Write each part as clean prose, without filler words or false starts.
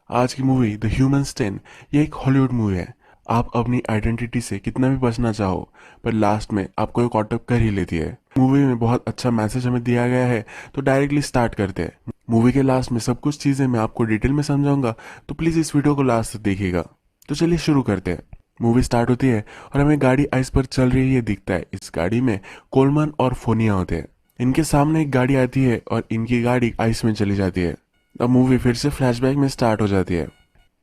आज की movie the human stand ये एक हॉलीवुड मूवी है। आप अपनी आइडेंटिटी से कितना भी बचना चाहो पर लास्ट में आपको एक कॉटअप कर ही लेती है। मूवी में बहुत अच्छा मैसेज हमें दिया गया है, तो डायरेक्टली स्टार्ट करते हैं। मूवी के लास्ट में सब कुछ चीज़ें मैं आपको डिटेल में समझाऊंगा, तो प्लीज़ इस वीडियो को लास्ट तक देखिएगा। तो चलिए शुरू करते हैं। मूवी स्टार्ट होती है और हमें गाड़ी आइस पर चल रही है दिखता है। इस गाड़ी में कोलमन और फोनिया होते हैं। इनके सामने एक गाड़ी आती है और इनकी गाड़ी आइस में चली जाती है। अब मूवी फिर से फ्लैशबैक में स्टार्ट हो जाती है।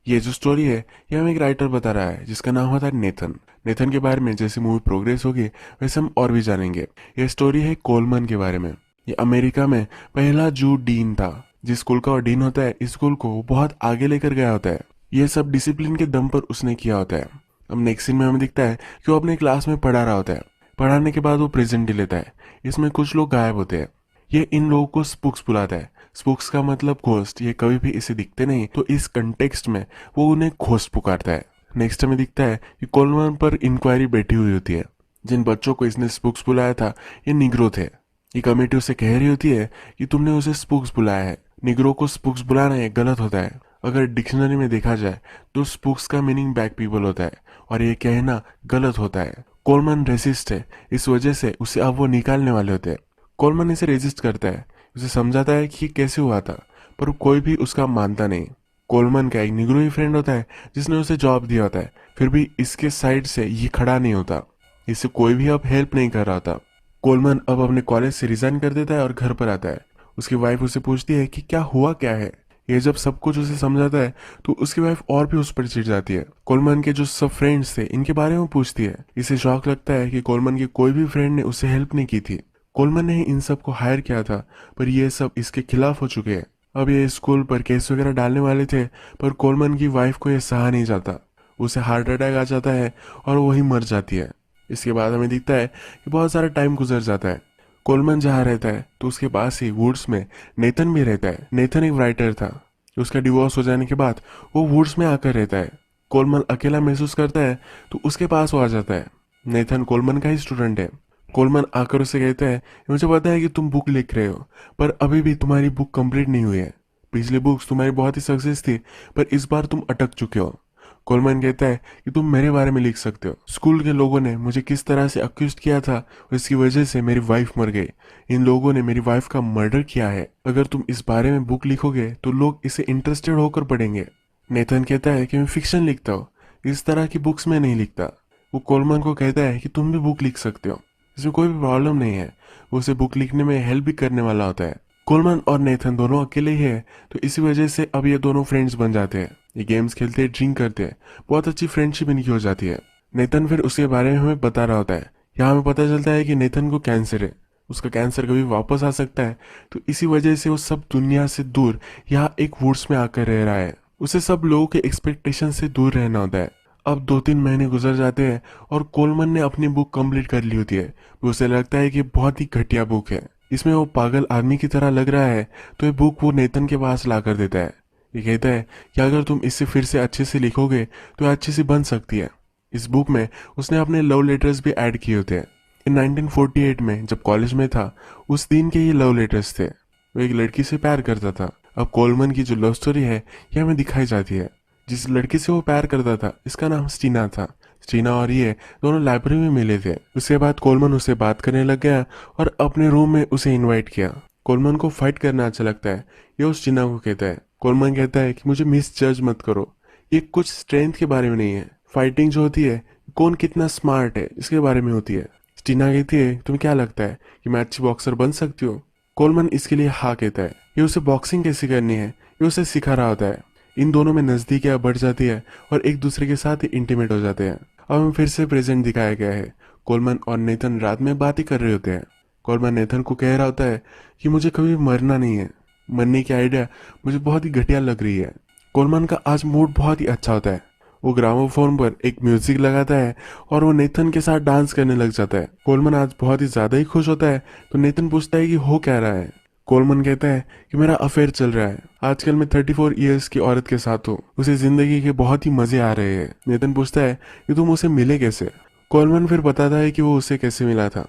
ये जो स्टोरी है ये हमें एक राइटर बता रहा है जिसका नाम होता है नेथन। नेथन के बारे में जैसे मूवी प्रोग्रेस होगी वैसे हम और भी जानेंगे। ये स्टोरी है कोलमन के बारे में। ये अमेरिका में पहला जू डीन था। जिस स्कूल का वो डीन होता है, इस स्कूल को वो बहुत आगे लेकर गया होता है। ये सब डिसिप्लिन के दम पर उसने किया होता है। अब नेक्स्ट सीन में हमें दिखता है कि वो अपने क्लास में पढ़ा रहा होता है। पढ़ाने के बाद वो प्रेजेंट लेता है। इसमें कुछ लोग गायब होते हैं। ये इन लोगों को स्पूक्स बुलाता है। स्पूक्स का मतलब घोस्ट। ये कभी भी इसे दिखते नहीं, तो इस कंटेक्स्ट में वो उन्हें घोस्ट पुकारता है। नेक्स्ट हमें दिखता है कि कोलमन पर इंक्वायरी बैठी हुई होती है। जिन बच्चों को इसने स्पूक्स बुलाया था ये निग्रो थे। ये कमेटी उसे कह रही होती है कि तुमने उसे स्पूक्स बुलाया है। निग्रो को स्पूक्स बुलाना ये गलत होता है। अगर डिक्शनरी में देखा जाए तो स्पूक्स का मीनिंग बैक पीपल होता है और ये कहना गलत होता है। कोलमन रेसिस्ट है, इस वजह से उसे अब वो निकालने वाले होते हैं। कोलमन इसे रेजिस्ट करता है, उसे समझाता है कि ये कैसे हुआ था, पर कोई भी उसका मानता नहीं। कोलमन का एक निग्रो ही फ्रेंड होता है जिसने उसे जॉब दिया होता है, फिर भी इसके साइड से ये खड़ा नहीं होता। इसे कोई भी अब हेल्प नहीं कर रहा था। कोलमन अब अपने कॉलेज से रिजाइन कर देता है और घर पर आता है। उसकी वाइफ उसे पूछती है कि क्या हुआ क्या है। ये जब सब कुछ उसे समझाता है तो उसकी वाइफ और भी उस पर चिढ़ जाती है। कोलमन के जो सब फ्रेंड्स थे इनके बारे में पूछती है। इसे शौक लगता है कि कोलमन के कोई भी फ्रेंड ने उसे हेल्प नहीं की थी। कोलमन ने ही इन सब को हायर किया था, पर ये सब इसके खिलाफ हो चुके हैं। अब ये स्कूल पर केस वगैरह डालने वाले थे, पर कोलमन की वाइफ को यह सहा नहीं जाता। उसे हार्ट अटैक आ जाता है और वही मर जाती है। इसके बाद हमें दिखता है कि बहुत सारा टाइम गुजर जाता है। कोलमन जहाँ रहता है तो उसके पास ही वुड्स में नेथन भी रहता है। नेथन एक राइटर था। उसका डिवोर्स हो जाने के बाद वो वुड्स में आकर रहता है। कोलमन अकेला महसूस करता है तो उसके पास वो आ जाता है। नेथन कोलमन का ही स्टूडेंट है। कोलमन आकर उसे कहता है, मुझे पता है कि तुम बुक लिख रहे हो, पर अभी भी तुम्हारी बुक कंप्लीट नहीं हुई है। पिछली बुक्स तुम्हारी बहुत ही सक्सेस थी, पर इस बार तुम अटक चुके हो। कोलमन कहता है कि तुम मेरे बारे में लिख सकते हो। स्कूल के लोगों ने मुझे किस तरह से अक्यूज किया था और इसकी वजह से मेरी वाइफ मर गई। इन लोगों ने मेरी वाइफ का मर्डर किया है। अगर तुम इस बारे में बुक लिखोगे तो लोग इसे इंटरेस्टेड होकर पढ़ेंगे। नेथन कहता है कि मैं फिक्शन लिखता हूँ, इस तरह की बुक्स में नहीं लिखता। वो कोलमन को कहता है कि तुम भी बुक लिख सकते हो, इसमें कोई भी प्रॉब्लम नहीं है। वो उसे बुक लिखने में हेल्प भी करने वाला होता है। कोलमन और नेथन दोनों अकेले ही है, तो इसी वजह से अब ये दोनों फ्रेंड्स बन जाते हैं। ये गेम्स खेलते हैं, ड्रिंक करते हैं, बहुत अच्छी फ्रेंडशिप इनकी हो जाती है। नेथन फिर उसके बारे में हमें बता रहा होता है। यहाँ हमें पता चलता है कि नेथन को कैंसर है। उसका कैंसर कभी वापस आ सकता है, तो इसी वजह से वो सब दुनिया से दूर यहाँ एक वुड्स में आकर रह रहा है। उसे सब लोगों के एक्सपेक्टेशन से दूर रहना होता है। अब 2-3 महीने गुजर जाते हैं और कोलमन ने अपनी बुक कंप्लीट कर ली होती है। उसे लगता है कि बहुत ही घटिया बुक है, इसमें वो पागल आदमी की तरह लग रहा है, तो ये बुक वो नेथन के पास ला कर देता है। ये कहता है कि अगर तुम इससे फिर से अच्छे से लिखोगे तो अच्छी सी बन सकती है। इस बुक में उसने अपने लव लेटर्स भी ऐड किए होते हैं। इन 1948 में जब कॉलेज में था, उस दिन के ये लव लेटर्स थे। वो एक लड़की से प्यार करता था। अब कोलमन की जो लव स्टोरी है ये हमें दिखाई जाती है। जिस लड़की से वो प्यार करता था इसका नाम स्टीना था। स्टीना और ये दोनों लाइब्रेरी में मिले थे। उसके बाद कोलमन उससे बात करने लग गया और अपने रूम में उसे इनवाइट किया। कोलमन को फाइट करना अच्छा लगता है, ये उस स्टीना को कहता है। कोलमन कहता है कि मुझे मिस जज मत करो, ये कुछ स्ट्रेंथ के बारे में नहीं है। फाइटिंग जो होती है कौन कितना स्मार्ट है इसके बारे में होती है। स्टीना कहती है, तुम्हें क्या लगता है कि मैं अच्छी बॉक्सर बन सकती हूँ? कोलमन इसके लिए हाँ कहता है। ये उसे बॉक्सिंग कैसे करनी है ये उसे सिखा रहा होता है। इन दोनों में नजदीकियां बढ़ जाती है और एक दूसरे के साथ ही इंटीमेट हो जाते हैं। अब हमें फिर से प्रेजेंट दिखाया गया है। कोलमन और नेथन रात में बात ही कर रहे होते हैं। कोलमन नेथन को कह रहा होता है कि मुझे कभी मरना नहीं है। मरने की आइडिया मुझे बहुत ही घटिया लग रही है। कोलमन का आज मूड बहुत ही अच्छा होता है। वो ग्रामोफोन पर एक म्यूजिक लगाता है और वो नेथन के साथ डांस करने लग जाता है। कोलमन आज बहुत ही ज्यादा ही खुश होता है, तो नेथन पूछता है कि हो क्या रहा है। कोलमन कहता है कि मेरा अफेयर चल रहा है। आजकल मैं 34 इयर्स की औरत के साथ हूँ, उसे जिंदगी के बहुत ही मजे आ रहे हैं। नेथन पूछता है कि तुम उसे मिले कैसे। कोलमन फिर बताता है कि वो उसे कैसे मिला था।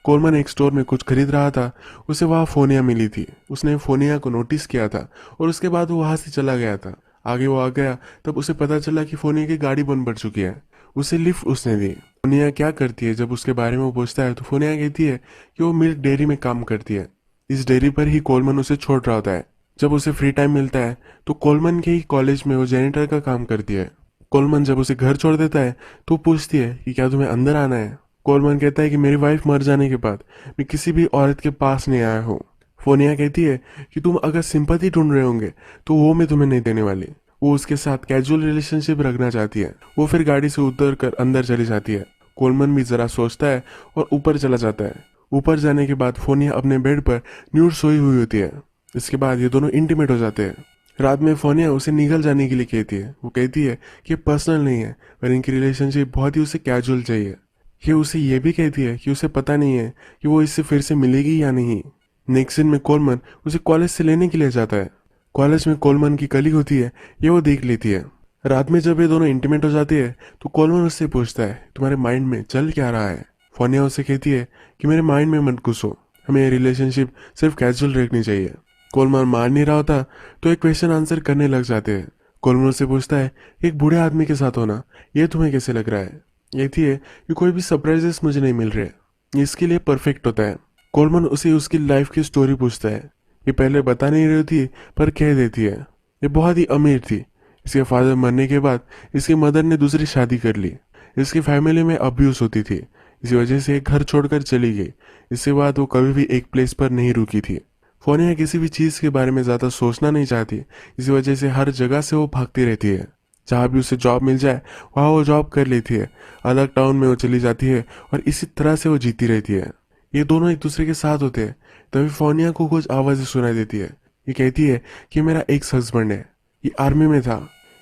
कोलमन एक स्टोर में कुछ खरीद रहा था, उसे वहाँ फोनिया मिली थी। उसने फोनिया को नोटिस किया था और उसके बाद वो वहां से चला गया था। आगे वो आ गया तब उसे पता चला कि फोनिया की गाड़ी बंद पड़ चुकी है। उसे लिफ्ट उसने दी। फोनिया क्या करती है, जब उसके बारे में वो पूछता है तो फोनिया कहती है कि वो मिल्क डेयरी में काम करती है। इस डेयरी पर ही कोलमन उसे छोड़ रहा होता है। जब उसे फ्री टाइम मिलता है तो कोलमन के ही कॉलेज में वो जेनिटर का काम करती है। कोलमन जब उसे घर छोड़ देता है तो वो पूछती है कि क्या तुम्हें अंदर आना है। कोलमन कहता है कि मेरी वाइफ मर जाने के बाद मैं किसी भी औरत के पास नहीं आया हूँ। फोनिया कहती है कि तुम अगर सिंपैथी ढूंढ रहे होंगे तो वो मैं तुम्हें नहीं देने वाली। वो उसके साथ कैजुअल रिलेशनशिप रखना चाहती है। वो फिर गाड़ी से उतर कर अंदर चली जाती है। कोलमन भी जरा सोचता है और ऊपर चला जाता है। ऊपर जाने के बाद फोनिया अपने बेड पर न्यूड सोई हुई होती है। इसके बाद ये दोनों इंटीमेट हो जाते हैं। रात में फोनिया उसे निकल जाने के लिए कहती है। वो कहती है कि पर्सनल नहीं है पर इनकी रिलेशनशिप बहुत ही उसे कैजुअल चाहिए। ये उसे ये भी कहती है कि उसे पता नहीं है कि वो इससे फिर से मिलेगी या नहीं। नेक्स्ट सीन में कोलमन उसे कॉलेज से लेने के लिए जाता है। कॉलेज में कोलमन की कलीग होती है, ये वो देख लेती है। रात में जब ये दोनों इंटीमेट हो जाती है तो कोलमन उससे पूछता है तुम्हारे माइंड में चल क्या रहा है। फोनिया उसे कहती है कि मेरे माइंड में मत घुसो, हमें ये रिलेशनशिप सिर्फ कैजुअल रखनी चाहिए। कोलमन मान नहीं रहा होता तो एक क्वेश्चन आंसर करने लग जाते हैं। कोलमन उससे पूछता है एक बूढ़े आदमी के साथ होना ये तुम्हें कैसे लग रहा है। कहती है कि कोई भी सरप्राइजेस मुझे नहीं मिल रहे, ये इसके लिए परफेक्ट होता है। कोलमन उसे उसकी लाइफ की स्टोरी पूछता है। ये पहले बता नहीं रही थी पर कह देती है। ये बहुत ही अमीर थी। इसके फादर मरने के बाद इसकी मदर ने दूसरी शादी कर ली। इसकी फैमिली में अब्यूज होती थी, इसी वजह से घर छोड़कर चली गई। इसके बाद वो कभी भी एक प्लेस पर नहीं रुकी थी। फोनिया किसी भी चीज़ के बारे में ज़्यादा सोचना नहीं चाहती, इसी वजह से हर जगह से वो भागती रहती है। जहाँ भी उसे जॉब मिल जाए वहाँ वो जॉब कर लेती है। अलग टाउन में वो चली जाती है और इसी तरह से वो जीती रहती है। ये दोनों एक दूसरे के साथ होते हैं। तभी फोनिया को कुछ आवाज़ें सुनाई देती है। ये कहती है कि मेरा एक्स हस्बैंड है, ये आर्मी में था,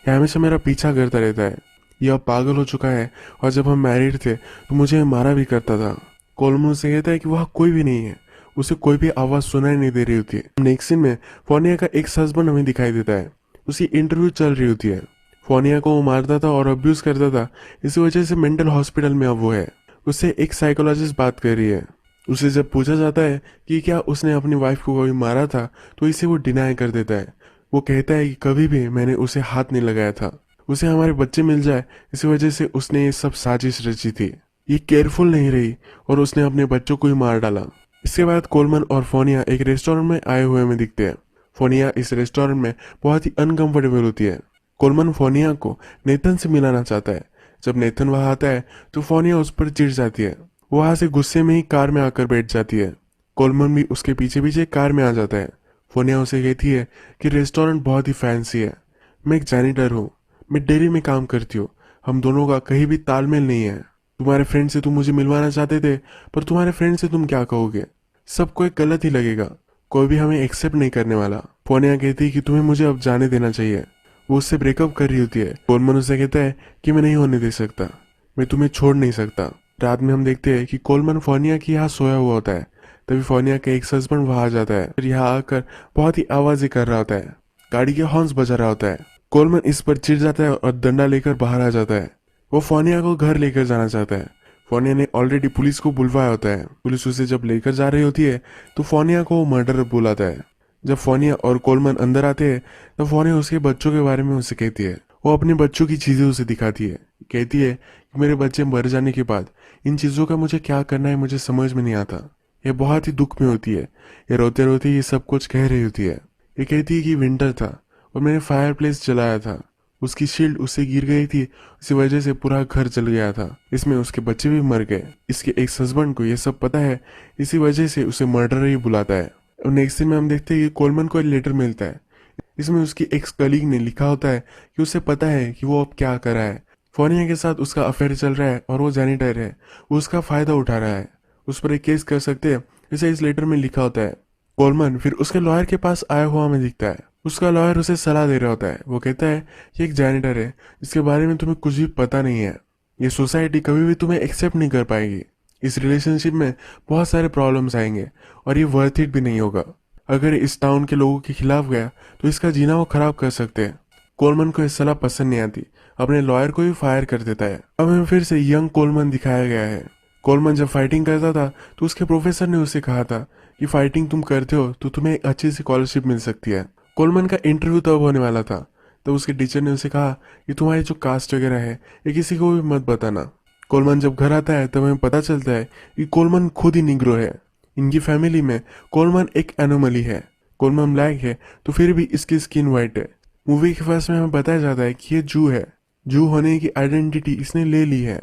ये हमेशा मेरा पीछा करता रहता है, ये अब पागल हो चुका है और जब हम मैरिड थे तो मुझे मारा भी करता था। कोलमन से कहता है कि वहाँ कोई भी नहीं है, उसे कोई भी आवाज़ सुनाई नहीं दे रही होती है। नेक्स्ट सीन में फोनिया का एक्स हस्बैंड हमें दिखाई देता है। उसकी इंटरव्यू चल रही होती है। फोनिया को वो मारता था और अब्यूज़ करता था, इसी वजह से मेंटल हॉस्पिटल में अब वो है। उससे एक साइकोलॉजिस्ट बात कर रही है। उसे जब पूछा जाता है कि क्या उसने अपनी वाइफ को कभी मारा था तो इसे वो डिनाई कर देता है। वो कहता है कि कभी भी मैंने उसे हाथ नहीं लगाया था, उसे हमारे बच्चे मिल जाए इसी वजह से उसने ये सब साजिश रची थी। ये केयरफुल नहीं रही और उसने अपने बच्चों को ही मार डाला। इसके बाद कोलमन और फोनिया एक रेस्टोरेंट में आए हुए में दिखते हैं। फोनिया इस रेस्टोरेंट में बहुत ही अनकंफर्टेबल होती है। कोलमन फोनिया को नेथन से मिलाना चाहता है। जब नेथन वहां आता है तो फोनिया उस पर चिढ़ जाती है। वो वहां से गुस्से में ही कार में आकर बैठ जाती है। कोलमन भी उसके पीछे पीछे कार में आ जाता है। फोनिया उसे कहती है कि रेस्टोरेंट बहुत ही फैंसी है, मैं एक जैनिटर हूँ, मैं डेयरी में काम करती हूँ, हम दोनों का कहीं भी तालमेल नहीं है। तुम्हारे फ्रेंड से तुम मुझे मिलवाना चाहते थे पर तुम्हारे फ्रेंड से तुम क्या कहोगे, सबको एक गलत ही लगेगा, कोई भी हमें एक्सेप्ट नहीं करने वाला। फोनिया कहती है कि तुम्हें मुझे अब जाने देना चाहिए। वो उससे ब्रेकअप कर रही होती है। कोलमन उसे कहता है कि मैं नहीं होने दे सकता, मैं तुम्हें छोड़ नहीं सकता। रात में हम देखते हैं कि कोलमन फोनिया के यहाँ सोया हुआ होता है। तभी फोनिया का एक हस्बैंड वहां आ जाता है और यहाँ आकर बहुत ही आवाजें कर रहा होता है, गाड़ी के हॉर्न्स बजा रहा होता है। कोलमन इस पर चिढ़ जाता है और डंडा लेकर बाहर आ जाता है। वो फोनिया को घर लेकर जाना चाहता है। फोनिया ने ऑलरेडी पुलिस को बुलवाया होता है। पुलिस उसे जब लेकर जा रही होती है तो फोनिया को मर्डर बुलाता है। जब फोनिया और कोलमन अंदर आते हैं तब फोनिया उसके बच्चों के बारे में उसे कहती है। वो अपने बच्चों की चीजें उसे दिखाती है। कहती है कि मेरे बच्चे मर जाने के बाद इन चीजों का मुझे क्या करना है मुझे समझ में नहीं आता। ये बहुत ही दुख में होती है। ये रोते रोते ये सब कुछ कह रही होती है। ये कहती है कि विंटर था और मैंने फायर प्लेस जलाया था, उसकी शील्ड उससे गिर गई थी, इसी वजह से पूरा घर जल गया था, इसमें उसके बच्चे भी मर गए। इसके एक्स हस्बैंड को ये सब पता है, इसी वजह से उसे मर्डर ही बुलाता है। और नेक्स्ट दिन में हम देखते हैं कि कोलमन को एक लेटर मिलता है। इसमें उसकी एक्स कलीग ने लिखा होता है कि उसे पता है कि वो अब क्या कर रहा है। फोनिया के साथ उसका अफेयर चल रहा है और वो जैनिटर है, वो उसका फायदा उठा रहा है, उस पर एक केस कर सकते हैं, इसे इस लेटर में लिखा होता है। कोलमन फिर उसके लॉयर के पास आया हुआ हमें दिखता है। उसका लॉयर उसे सलाह दे रहा होता है। वो कहता है कि एक जैनिटर है, इसके बारे में तुम्हें कुछ भी पता नहीं है, ये सोसाइटी कभी भी तुम्हें एक्सेप्ट नहीं कर पाएगी, इस रिलेशनशिप में बहुत सारे प्रॉब्लम्स आएंगे और ये वर्थ इट भी नहीं होगा। अगर इस टाउन के लोगों के खिलाफ गया तो इसका जीना वो खराब कर सकते हैं। कोलमन को यह सलाह पसंद नहीं आती, अपने लॉयर को भी फायर कर देता है। अब हमें फिर से यंग कोलमन दिखाया गया है। कोलमन जब फाइटिंग करता था तो उसके प्रोफेसर ने उसे कहा था कि फाइटिंग तुम करते हो तो तुम्हें एक अच्छी सी स्कॉलरशिप मिल सकती है। कोलमन का इंटरव्यू तब होने वाला था, तब उसके टीचर ने उसे कहा कि तुम्हारी जो कास्ट वगैरह है ये किसी को भी मत बताना। कोलमन जब घर आता है तब हमें पता चलता है कि कोलमन खुद ही निग्रो है। इनकी फैमिली में कोलमन एक एनोमली है। कोलमन ब्लैक है तो फिर भी इसकी स्किन वाइट है। मूवी के फर्स्ट में हमें बताया जाता है कि ये जू है। जू होने की आइडेंटिटी इसने ले ली है।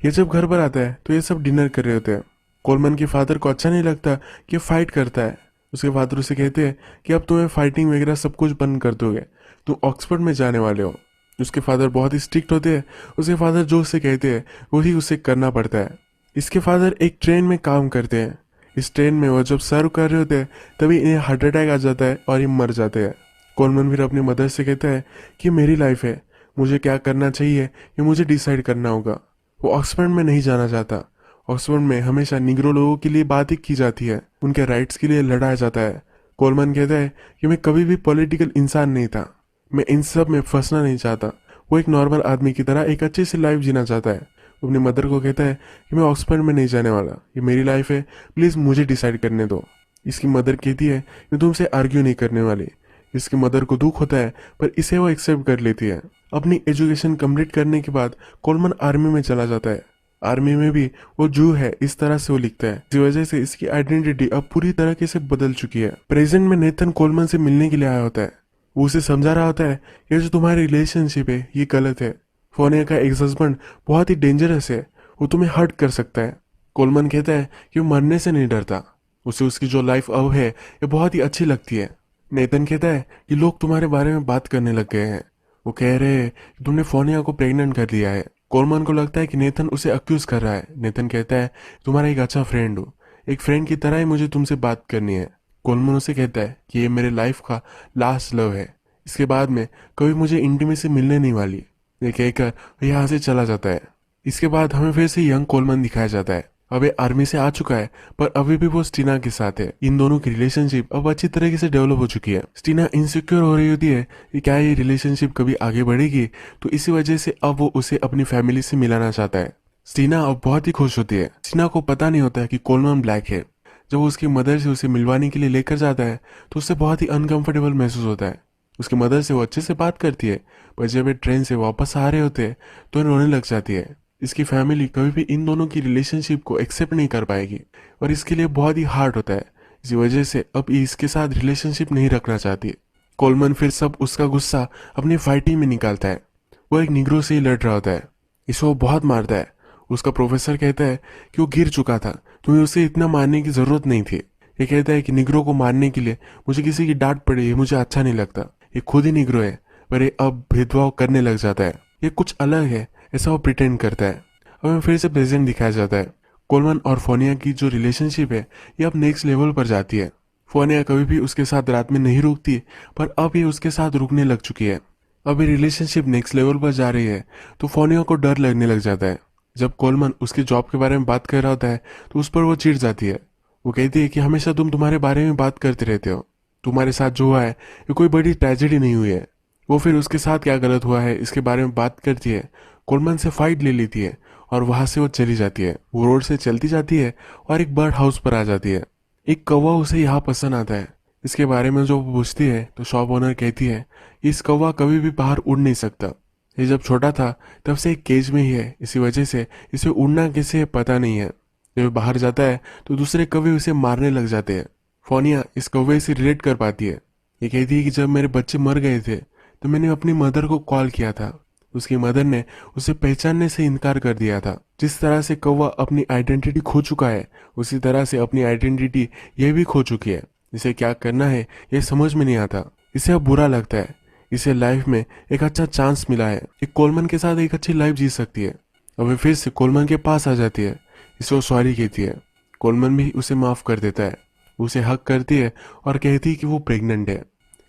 ये जब घर पर आता है तो ये सब डिनर कर रहे होते हैं। कोलमन के फादर को अच्छा नहीं लगता कि ये फाइट करता है। उसके फादर उसे कहते हैं कि अब तुम्हें फाइटिंग वगैरह सब कुछ बंद कर दोगे, तुम ऑक्सफोर्ड में जाने वाले हो। उसके फादर बहुत ही स्ट्रिक्ट होते हैं। उसके फादर जो उसे कहते हैं वही उसे करना पड़ता है। इसके फादर एक ट्रेन में काम करते हैं। इस ट्रेन में वो जब सर्व कर रहे होते हैं तभी इन्हें हार्ट अटैक आ जाता है और ये मर जाते हैं। कोलमन फिर अपनी मदर से कहता है कि मेरी लाइफ है, मुझे क्या करना चाहिए ये मुझे डिसाइड करना होगा। वो ऑक्सफोर्ड में नहीं जाना चाहता। ऑक्सफोर्ड में हमेशा निग्रो लोगों के लिए बात ही की जाती है, उनके राइट्स के लिए लड़ाया जाता है। कोलमन कहता है कि मैं कभी भी पॉलिटिकल इंसान नहीं था, मैं इन सब में फंसना नहीं चाहता। वो एक नॉर्मल आदमी की तरह एक अच्छी सी लाइफ जीना चाहता है। वो अपनी मदर को कहता है कि मैं ऑक्सफोर्ड में नहीं जाने वाला, ये मेरी लाइफ है, प्लीज़ मुझे डिसाइड करने दो। इसकी मदर कहती है मैं तुमसे आर्ग्यू नहीं करने वाली। इसकी मदर को दुख होता है पर इसे वो एक्सेप्ट कर लेती है। अपनी एजुकेशन कंप्लीट करने के बाद कोलमन आर्मी में चला जाता है। आर्मी में भी वो जू है, इस तरह से वो लिखता है। इसी वजह से इसकी आइडेंटिटी अब पूरी तरीके से बदल चुकी है। प्रेजेंट में नेथन कोलमन से मिलने के लिए आया होता है। वो उसे समझा रहा होता है कि जो तुम्हारी रिलेशनशिप है ये गलत है। फोनिया का एक्स हस्बैंड बहुत ही डेंजरस है, वो तुम्हें हर्ट कर सकता है। कोलमन कहता है कि वो मरने से नहीं डरता, उसे उसकी जो लाइफ अब है ये बहुत ही अच्छी लगती है। नेथन कहता है कि लोग तुम्हारे बारे में बात करने लग गए हैं, वो कह रहे हैं कि तुमने फोनिया को प्रेग्नेंट कर लिया है। कोलमन को लगता है कि नेथन उसे अक्यूज कर रहा है। नेथन कहता है तुम्हारा एक अच्छा फ्रेंड हो, एक फ्रेंड की तरह ही मुझे तुमसे बात करनी है। कोलमन उसे कहता है कि ये मेरे लाइफ का लास्ट लव है, इसके बाद में कभी मुझे इंटीमेसी मिलने नहीं वाली। ये कहकर वो यहाँ से चला जाता है। इसके बाद हमें फिर से यंग कोलमन दिखाया जाता है। अब ये आर्मी से आ चुका है पर अभी भी वो स्टीना के साथ है। इन दोनों की रिलेशनशिप अब अच्छी तरीके से डेवलप हो चुकी है। स्टीना इनसिक्योर हो रही होती है कि क्या ये रिलेशनशिप कभी आगे बढ़ेगी, तो इसी वजह से अब वो उसे अपनी फैमिली से मिलाना चाहता है। स्टीना अब बहुत ही खुश होती है। स्टीना को पता नहीं होता है कि कोलमन ब्लैक है। जब वो उसकी मदर से उसे मिलवाने के लिए लेकर जाता है तो उससे बहुत ही अनकंफर्टेबल महसूस होता है। उसकी मदर से वो अच्छे से बात करती है पर जब ये ट्रेन से वापस आ रहे होते हैं तो ये रोने लग जाती है। इसकी फैमिली कभी भी इन दोनों की रिलेशनशिप को एक्सेप्ट नहीं कर पाएगी और इसके लिए बहुत ही हार्ड होता है। इसी वजह से अब ये इसके साथ रिलेशनशिप नहीं रखना चाहती। कोलमन फिर सब उसका गुस्सा अपनी फाइटिंग में निकालता है। वो एक निग्रो से ही लड़ रहा होता है, इसे वो बहुत मारता है। उसका प्रोफेसर कहता है कि वो गिर चुका था, तुम्हें उसे इतना मारने की जरूरत नहीं थी। ये कहता है कि निग्रो को मारने के लिए मुझे किसी की डांट पड़े ये मुझे अच्छा नहीं लगता। ये खुद ही निग्रो है पर ये अब भेदभाव करने लग जाता है, ये कुछ अलग है ऐसा वो प्रिटेंड करता है। अब हमें फिर से प्रेजेंट दिखाया जाता है। कोलमन और फोनिया की जो रिलेशनशिप है ये अब नेक्स्ट लेवल पर जाती है। फोनिया कभी भी उसके साथ रात में नहीं रुकती पर अब ये उसके साथ रुकने लग चुकी है। अब ये रिलेशनशिप नेक्स्ट लेवल पर जा रही है तो फोनिया को डर लगने लग जाता है। जब कोलमन उसकी जॉब के बारे में बात कर रहा होता है तो उस पर वो चिढ़ जाती है। वो कहती है कि हमेशा तुम तुम्हारे बारे में बात करते रहते हो, तुम्हारे साथ जो हुआ है ये कोई बड़ी ट्रेजेडी नहीं हुई है। वो फिर उसके साथ क्या गलत हुआ है इसके बारे में बात करती है। कोलमन से फाइट ले लेती है और वहां से वो चली जाती है। वो रोड से चलती जाती है और एक बर्ड हाउस पर आ जाती है। एक कौवा उसे यहाँ पसंद आता है। इसके बारे में जो वो पूछती है तो शॉप ओनर कहती है कि इस कौवा कभी भी बाहर उड़ नहीं सकता, ये जब छोटा था तब से एक केज में ही है, इसी वजह से इसे उड़ना कैसे है पता नहीं है। जब बाहर जाता है तो दूसरे कौवे उसे मारने लग जाते हैं। फोनिया इस कौवे से रिलेट कर पाती है। ये कहती है कि जब मेरे बच्चे मर गए थे तो मैंने अपनी मदर को कॉल किया था, उसकी मदर ने उसे पहचानने से इनकार कर दिया था। जिस तरह से कौवा अपनी आइडेंटिटी खो चुका है उसी तरह से अपनी आइडेंटिटी यह भी खो चुकी है। इसे क्या करना है यह समझ में नहीं आता। इसे अब बुरा लगता है। इसे लाइफ में एक अच्छा चांस मिला है, एक कोलमन के साथ एक अच्छी लाइफ जी सकती है। अब वे फिर से कोलमन के पास आ जाती है, इसे वो सॉरी कहती है। कोलमन भी उसे माफ कर देता है, उसे हक करती है और कहती है कि वो प्रेग्नेंट है।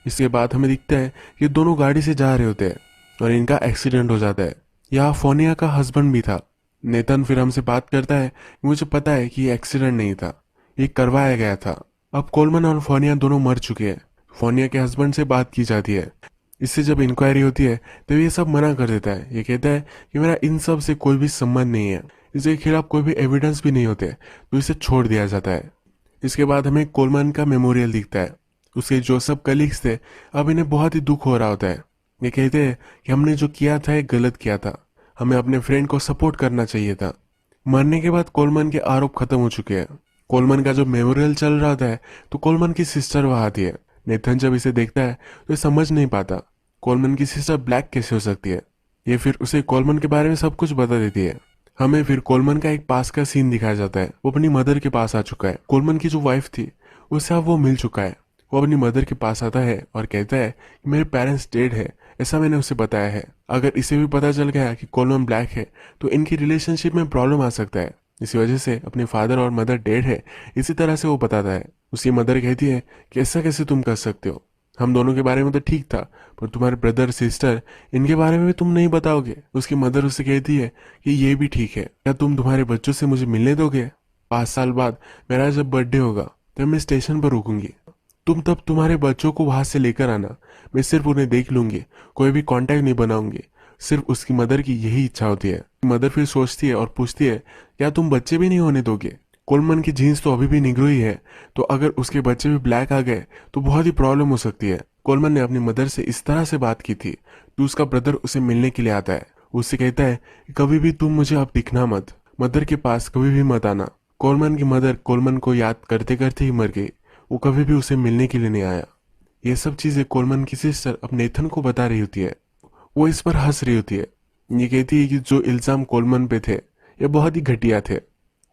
इसके बाद हमें दिखता है कि दोनों गाड़ी से जा रहे होते हैं और इनका एक्सीडेंट हो जाता है। यहाँ फोनिया का हस्बैंड भी था। नेतन फिर हमसे बात करता है कि मुझे पता है कि ये एक्सीडेंट नहीं था, ये करवाया गया था। अब कोलमन और फोनिया दोनों मर चुके हैं। फोनिया के हस्बैंड से बात की जाती है। इससे जब इंक्वायरी होती है तो ये सब मना कर देता है। ये कहता है कि मेरा इन सब से कोई भी संबंध नहीं है, इसके खिलाफ कोई भी एविडेंस भी नहीं होते, तो इसे छोड़ दिया जाता है। इसके बाद हमें कोलमन का मेमोरियल दिखता है। उसके जो सब कलीग्स थे अब इन्हें बहुत ही दुख हो रहा होता है। ये कहते हैं कि हमने जो किया था ये गलत किया था, हमें अपने फ्रेंड को सपोर्ट करना चाहिए था। मरने के बाद कोलमन के आरोप खत्म हो चुके हैं। कोलमन का जो मेमोरियल चल रहा था तो कोलमन की सिस्टर वहां आती है। नेथन जब इसे देखता है तो ये समझ नहीं पाता कोलमन की सिस्टर ब्लैक कैसे हो सकती है। ये फिर उसे कोलमन के बारे में सब कुछ बता देती है। हमें फिर कोलमन का एक पास का सीन दिखाया जाता है। वो अपनी मदर के पास आ चुका है। कोलमन की जो वाइफ थी उससे अब वो मिल चुका है। वो अपनी मदर के पास आता है और कहता है कि मेरे पेरेंट्स डेड है, ऐसा मैंने उसे बताया है। अगर इसे भी पता चल गया कि कोलमन ब्लैक है तो इनकी रिलेशनशिप में प्रॉब्लम आ सकता है। इसी वजह से अपने फादर और मदर डेड है, इसी तरह से वो बताता है। उसकी मदर कहती है कि ऐसा कैसे तुम कर सकते हो, हम दोनों के बारे में तो ठीक था, पर तुम्हारे ब्रदर सिस्टर इनके बारे में भी तुम नहीं बताओगे। उसकी मदर उससे कहती है कि ये भी ठीक है, क्या तुम तुम्हारे बच्चों से मुझे मिलने दोगे? 5 साल बाद मेरा जब बर्थडे होगा तब मैं स्टेशन पर रुकूंगी, तुम तब तुम्हारे बच्चों को वहां से लेकर आना। मैं सिर्फ उन्हें देख लूंगी, कोई भी कांटेक्ट नहीं बनाऊंगी। सिर्फ उसकी मदर की यही इच्छा होती है। मदर फिर सोचती है और पूछती है क्या तुम बच्चे भी नहीं होने दोगे? कोलमन की जीन्स तो अभी भी निग्रो ही है, तो अगर उसके बच्चे भी ब्लैक आ गए तो बहुत ही प्रॉब्लम हो सकती है। कोलमन ने अपनी मदर से इस तरह से बात की थी तो उसका ब्रदर उसे मिलने के लिए आता है। उससे कहता है कि कभी भी तुम मुझे अब दिखना मत, मदर के पास कभी भी मत आना। कोलमन की मदर कोलमन को याद करते करते ही मर गई। वो कभी भी उसे मिलने के लिए नहीं आया। ये सब चीजें कोलमन की सिस्टर अब नेथन को बता रही होती है। वो इस पर हंस रही होती है। ये कहती है कि जो इल्जाम कोलमन पे थे ये बहुत ही घटिया थे।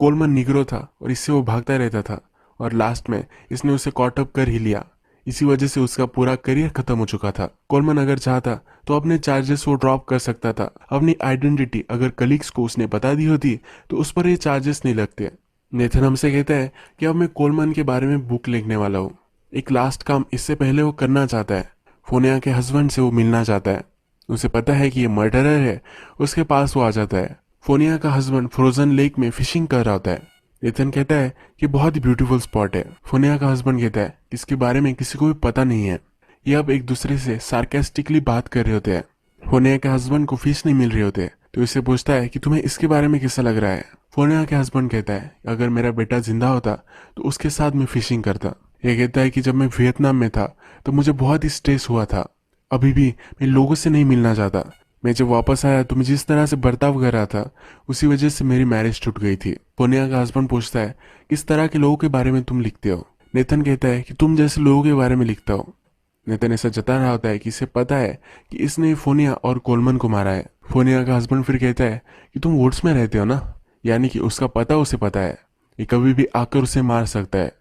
कोलमन निग्रो था और इससे वो भागता रहता था और लास्ट में इसने उसे कॉटअप कर ही लिया। इसी वजह से उसका पूरा करियर खत्म हो चुका था। कोलमन अगर चाहता तो अपने चार्जेस वो ड्रॉप कर सकता था। अपनी आइडेंटिटी अगर कलीग्स को उसने बता दी होती तो उस पर ये चार्जेस नहीं लगते। नेथन हमसे कहता है कि अब मैं कोलमन के बारे में बुक लिखने वाला हूँ। एक लास्ट काम इससे पहले वो करना चाहता है। फोनिया के हस्बैंड से वो मिलना चाहता है। उसे पता है कि ये मर्डरर है। उसके पास वो आ जाता है। फोनिया का हस्बैंड फ्रोजन लेक में फिशिंग कर रहा होता है। नेथन कहता है कि बहुत ही ब्यूटीफुल स्पॉट है। फोनिया का हस्बैंड कहता है इसके बारे में किसी को भी पता नहीं है। ये अब एक दूसरे से सार्केस्टिकली बात कर रहे होते हैं। फोनिया के हस्बैंड को फिश नहीं मिल रही होते तो इससे पूछता है कि तुम्हें इसके बारे में कैसा लग रहा है। फोनिया के हस्बैंड कहता है अगर मेरा बेटा जिंदा होता तो उसके साथ मैं फिशिंग करता। ये कहता है कि जब मैं वियतनाम में था तो मुझे बहुत ही स्ट्रेस हुआ था। अभी भी मैं लोगों से नहीं मिलना चाहता। मैं जब वापस आया तो मैं जिस तरह से बर्ताव कर रहा था उसी वजह से मेरी मैरिज टूट गई थी। फोनिया का हस्बैंड पूछता है किस तरह के लोगों के बारे में तुम लिखते हो। नेथन कहता है कि तुम जैसे लोगों के बारे में लिखता हो। नेथन ऐसा जता रहा होता है कि इसे पता है कि इसने फोनिया और कोलमन को मारा है। फोनिया का हस्बैंड फिर कहता है कि तुम वुड्स में रहते हो ना, यानी कि उसका पता उसे पता है, ये कभी भी आकर उसे मार सकता है।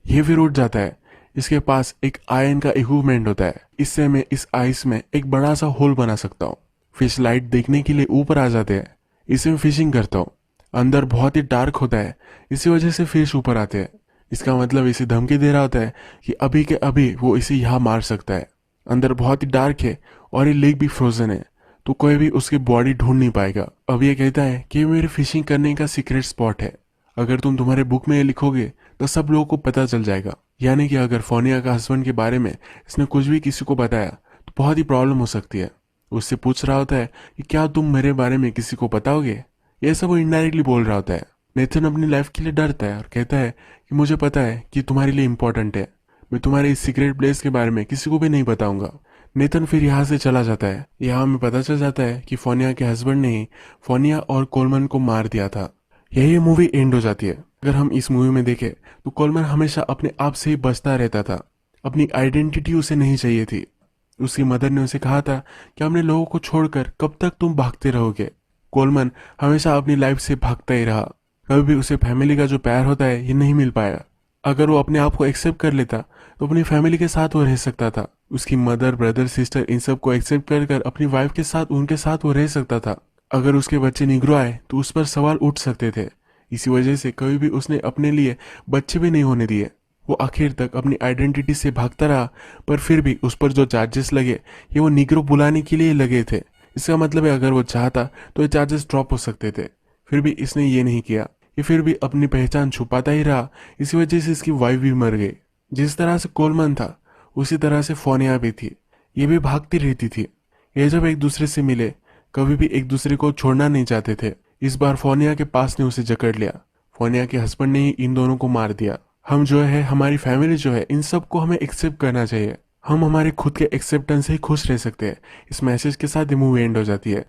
ये फिर उठ जाता है। इसके पास एक आयन का इक्विपमेंट होता है, इससे मैं इस आइस में एक बड़ा सा होल बना सकता हूँ। फिश लाइट देखने के लिए ऊपर आ जाते हैं। इसे मैं फिशिंग करता हूँ। अंदर बहुत ही डार्क होता है, इसी वजह से फिश ऊपर आते हैं। इसका मतलब इसे धमकी दे रहा होता है कि अभी के अभी वो इसे यहाँ मार सकता है। अंदर बहुत ही डार्क है और ये लेक भी फ्रोजन है, तो कोई भी उसकी बॉडी ढूंढ नहीं पाएगा। अब ये कहता है कि ये मेरे फिशिंग करने का सीक्रेट स्पॉट है। अगर तुम तुम्हारे बुक में ये लिखोगे तो सब लोगों को पता चल जाएगा। यानी कि अगर फोनिया का हस्बैंड के बारे में इसने कुछ भी किसी को बताया तो बहुत ही प्रॉब्लम हो सकती है। उससे पूछ रहा होता है कि क्या तुम मेरे बारे में किसी को बताओगे। यह सब वो इनडायरेक्टली बोल रहा होता है। नेथन अपनी लाइफ के लिए डरता है और कहता है कि मुझे पता है कि तुम्हारे लिए इंपॉर्टेंट है, मैं तुम्हारे इस सीक्रेट प्लेस के बारे में किसी को भी नहीं बताऊंगा। नेथन फिर यहाँ से चला जाता है। यहाँ हमें पता चल जाता है कि फोनिया के हस्बैंड ने ही फोनिया और कोलमन को मार दिया था। यही मूवी एंड हो जाती है। अगर हम इस मूवी में देखें तो कोलमन हमेशा अपने आप से ही बचता रहता था। अपनी आइडेंटिटी उसे नहीं चाहिए थी। उसकी मदर ने उसे कहा था कि अपने लोगों को छोड़कर कब तक तुम भागते रहोगे। कोलमन हमेशा अपनी लाइफ से भागता ही रहा। कभी भी उसे फैमिली का जो प्यार होता है ये नहीं मिल पाया। अगर वो अपने आप को एक्सेप्ट कर लेता तो अपनी फैमिली के साथ वो रह सकता था। उसकी मदर, ब्रदर, सिस्टर इन सब को एक्सेप्ट कर अपनी वाइफ के साथ उनके साथ वो रह सकता था। अगर उसके बच्चे निग्रो आए तो उस पर सवाल उठ सकते थे। इसी वजह से कभी भी उसने अपने लिए बच्चे भी नहीं होने दिए। वो आखिर तक अपनी आइडेंटिटी से भागता रहा, पर फिर भी उस पर जो चार्जेस लगे ये वो निग्रो बुलाने के लिए लगे थे। इसका मतलब है अगर वो चाहता तो ये चार्जेस ड्रॉप हो सकते थे। फिर भी इसने ये नहीं किया। ये फिर भी अपनी पहचान छुपाता ही रहा। इसी वजह से इसकी वाइफ भी मर गई। जिस तरह से कोलमन था उसी तरह से फोनिया भी थी। ये भी भागती रहती थी। ये जब एक दूसरे से मिले कभी भी एक दूसरे को छोड़ना नहीं चाहते थे। इस बार फोनिया के पास ने उसे जकड़ लिया। फोनिया के हस्बैंड ने ही इन दोनों को मार दिया। हम जो है, हमारी फैमिली जो है, इन सब को हमें एक्सेप्ट करना चाहिए। हम हमारे खुद के एक्सेप्टेंस से ही खुश रह सकते हैं। इस मैसेज के साथ ये मूवी एंड हो जाती है।